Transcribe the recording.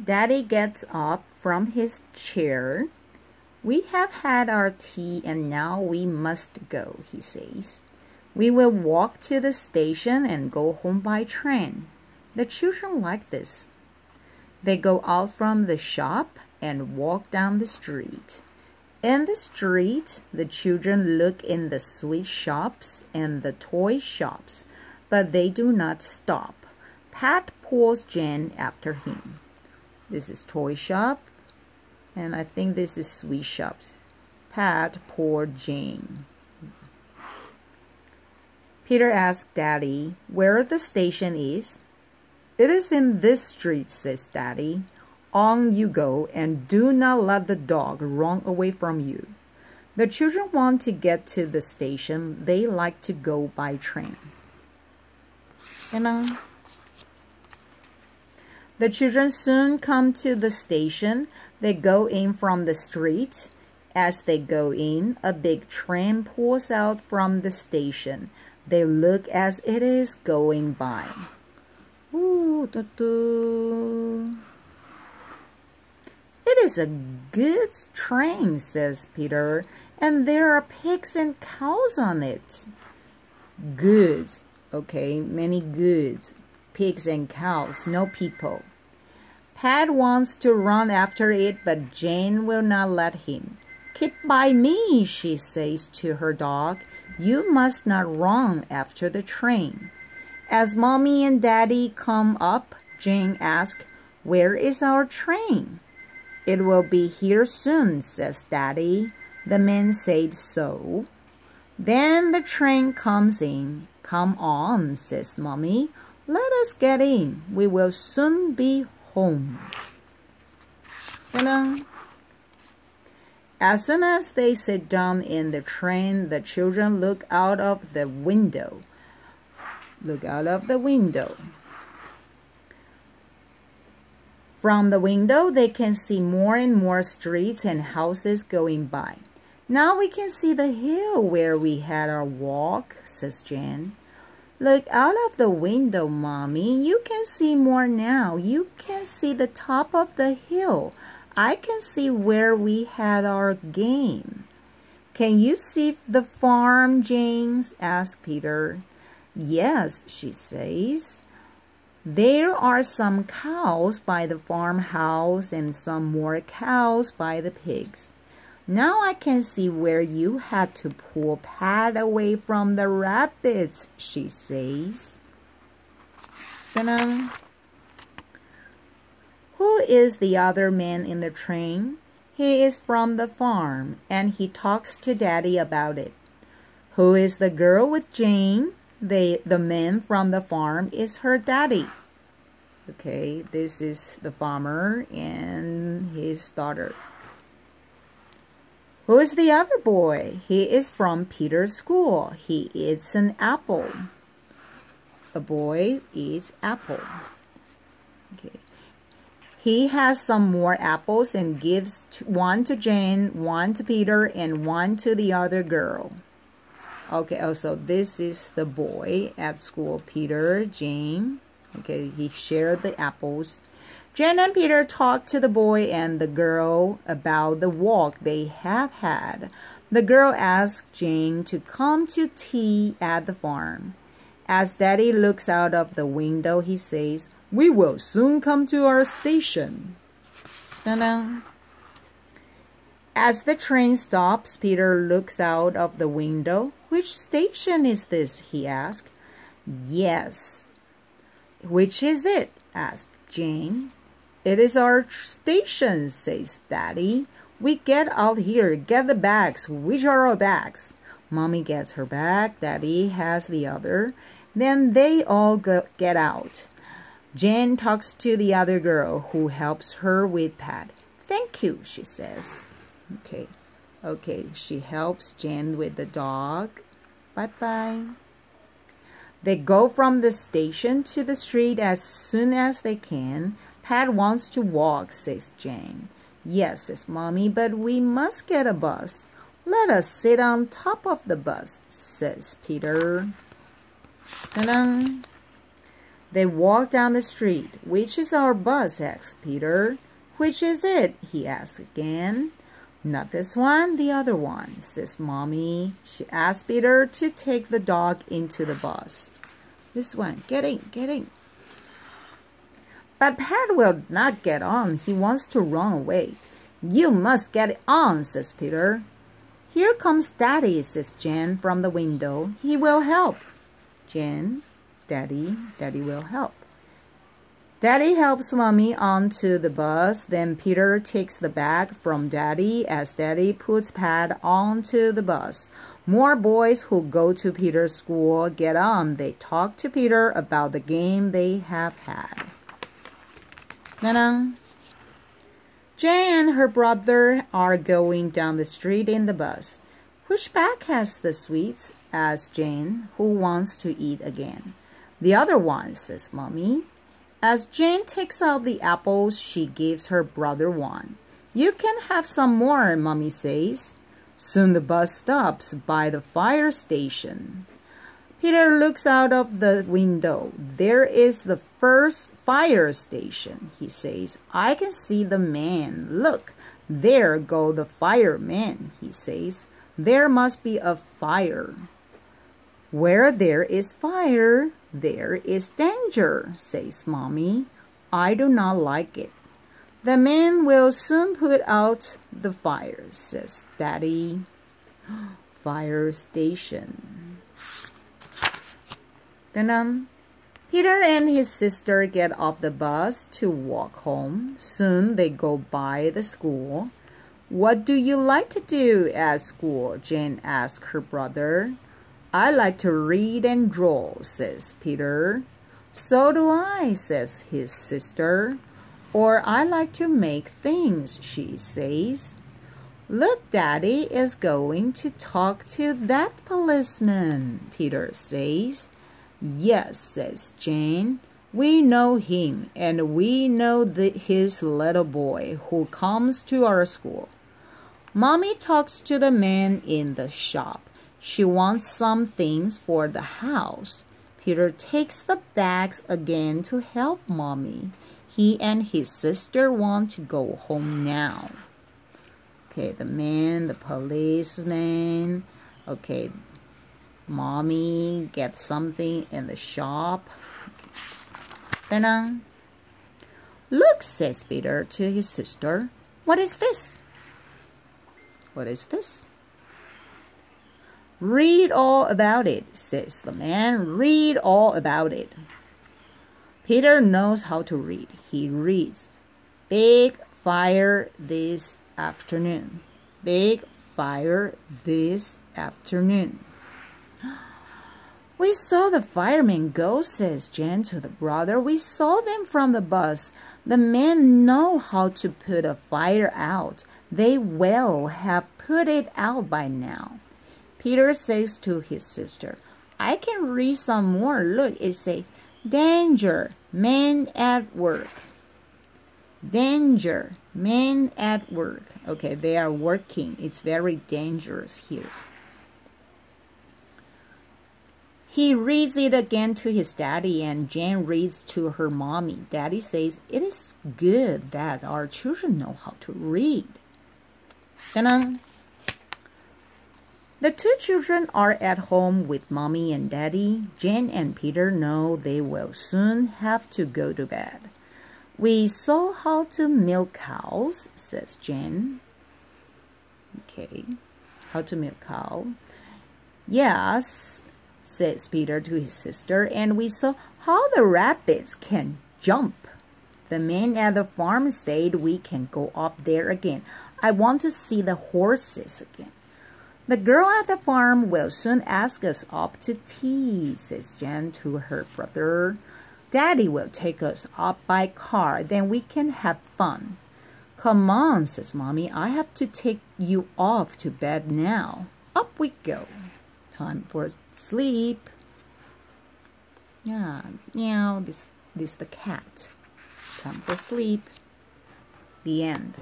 Daddy gets up from his chair. We have had our tea and now we must go, he says. We will walk to the station and go home by train. The children like this. They go out from the shop and walk down the street. In the street, the children look in the sweet shops and the toy shops, but they do not stop. Pat pulls Jane after him. This is toy shop, and I think this is sweet shops. Pat pulled Jane. Peter asked Daddy where the station is. It is in this street, says Daddy. On you go, and do not let the dog run away from you. The children want to get to the station. They like to go by train. The children soon come to the station. They go in from the street. As they go in, a big train pulls out from the station. They look as it is going by. Ooh, It is a good train, says Peter, and there are pigs and cows on it. Goods, okay, many goods. Pigs and cows, no people. Pat wants to run after it, but Jane will not let him. Keep by me, she says to her dog. You must not run after the train. As Mommy and Daddy come up, Jane asks, where is our train? It will be here soon, says Daddy. The man said so. Then the train comes in. Come on, says Mommy. Let us get in. We will soon be home. As soon as they sit down in the train, the children look out of the window. Look out of the window. From the window, they can see more and more streets and houses going by. Now we can see the hill where we had our walk, says Jen. Look out of the window, Mommy. You can see more now. You can see the top of the hill. I can see where we had our game. Can you see the farm, James? Asked Peter. Yes, she says. There are some cows by the farmhouse and some more cows by the pigs. Now I can see where you had to pull Pat away from the rabbits, she says. Ta-da! Who is the other man in the train? He is from the farm, and he talks to Daddy about it. Who is the girl with Jane? The man from the farm is her daddy. Okay, this is the farmer and his daughter. Who is the other boy? He is from Peter's school. He eats an apple. A boy eats apple. Okay. He has some more apples and gives one to Jane, one to Peter, and one to the other girl. Okay, also this is the boy at school, Peter, Jane. Okay, he shared the apples. Jane and Peter talk to the boy and the girl about the walk they have had. The girl asks Jane to come to tea at the farm. As Daddy looks out of the window, he says, "We will soon come to our station." Ta-da! As the train stops, Peter looks out of the window. "Which station is this?" he asks. "Yes." "Which is it?" asked Jane. "It is our station," says Daddy. "We get out here. Get the bags. Which are our bags?" Mommy gets her bag. Daddy has the other. Then they all get out. Jane talks to the other girl who helps her with Pat. "Thank you," she says. Okay, she helps Jane with the dog. Bye-bye. They go from the station to the street as soon as they can. "Pat wants to walk," says Jane. "Yes," says Mommy, "but we must get a bus." "Let us sit on top of the bus," says Peter. Ta-da! They walk down the street. Which is our bus? Asks Peter. Which is it? He asks again. Not this one, the other one, says Mommy. She asks Peter to take the dog into the bus. This one, get in, get in. But Pat will not get on. He wants to run away. You must get on, says Peter. Here comes Daddy, says Jen from the window. He will help. Jen, Daddy will help. Daddy helps Mommy onto the bus. Then Peter takes the bag from Daddy as Daddy puts Pat onto the bus. More boys who go to Peter's school get on. They talk to Peter about the game they have had. Ta-da! Jane and her brother are going down the street in the bus. Which bag has the sweets? Asks Jane, who wants to eat again. The other one, says Mommy. As Jane takes out the apples, she gives her brother one. You can have some more, Mommy says. Soon the bus stops by the fire station. Peter looks out of the window. There is the first fire station, he says. I can see the man. Look, there go the firemen, he says. There must be a fire. Where there is fire, there is danger, says Mommy. I do not like it. The men will soon put out the fire, says Daddy. Fire station. Dun-dun. Peter and his sister get off the bus to walk home. Soon they go by the school. What do you like to do at school? Jane asks her brother. I like to read and draw, says Peter. So do I, says his sister. Or I like to make things, she says. Look, Daddy is going to talk to that policeman, Peter says. Yes, says Jane. We know him, and we know his little boy who comes to our school. Mommy talks to the man in the shop. She wants some things for the house. Peter takes the bags again to help Mommy. He and his sister want to go home now. Okay, the man, the policeman. Okay, Mommy gets something in the shop. Ta-da! Look, says Peter to his sister. What is this? What is this? Read all about it, says the man. Read all about it. Peter knows how to read. He reads, big fire this afternoon. Big fire this afternoon. We saw the firemen go, says Jen to the brother. We saw them from the bus. The men know how to put a fire out. They will have put it out by now. Peter says to his sister, I can read some more. Look, it says, danger, men at work. Danger, men at work. Okay, they are working. It's very dangerous here. He reads it again to his daddy, and Jane reads to her mommy. Daddy says, it is good that our children know how to read. Ta-da! The two children are at home with Mommy and Daddy. Jane and Peter know they will soon have to go to bed. We saw how to milk cows, says Jane. Okay, how to milk cow. Yes, says Peter to his sister, and we saw how the rabbits can jump. The men at the farm said we can go up there again. I want to see the horses again. The girl at the farm will soon ask us up to tea, says Jen to her brother. Daddy will take us up by car, then we can have fun. Come on, says Mommy, I have to take you off to bed now. Up we go. Time for sleep. Yeah, meow, this the cat. Time for sleep. The end.